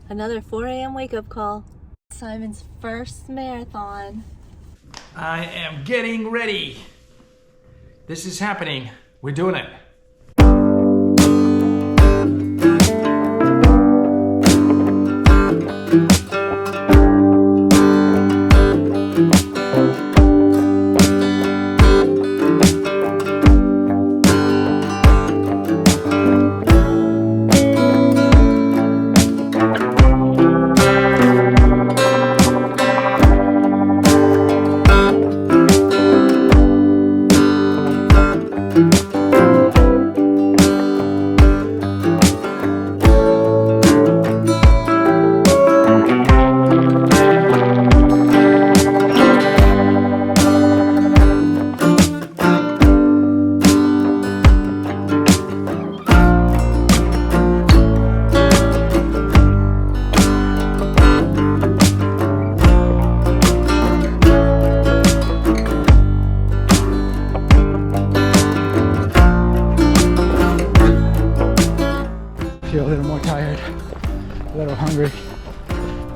Another 4 a.m. wake-up call. Simon's first marathon. I am getting ready. This is happening. We're doing it. Feel a little more tired, a little hungry,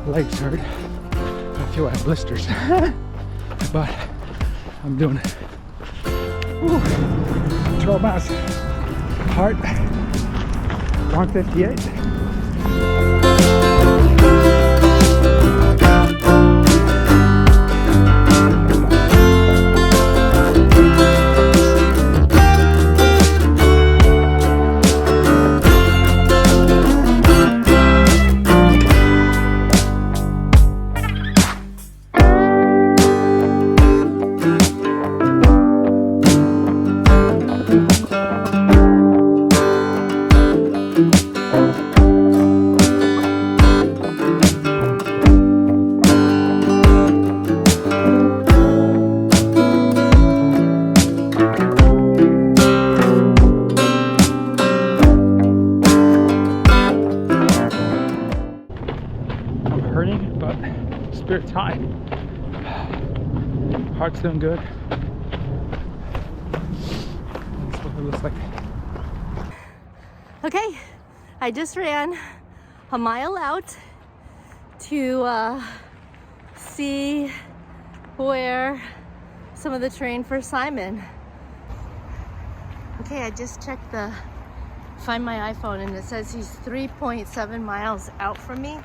legs hurt. I feel I have blisters, but I'm doing it. Woo. 12 miles, heart 158. Hurting, but spirit's high. Heart's doing good. That's what it looks like. Okay, I just ran a mile out to see where some of the terrain for Simon. Okay, I just checked find my iPhone and it says he's 3.7 miles out from me.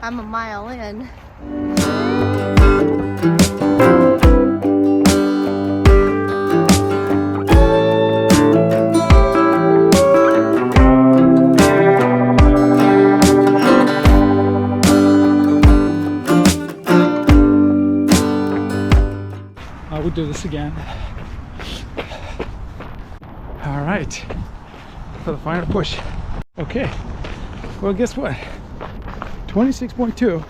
I'm a mile in. I will do this again. All right, for the final push. Okay, well, guess what? 26.2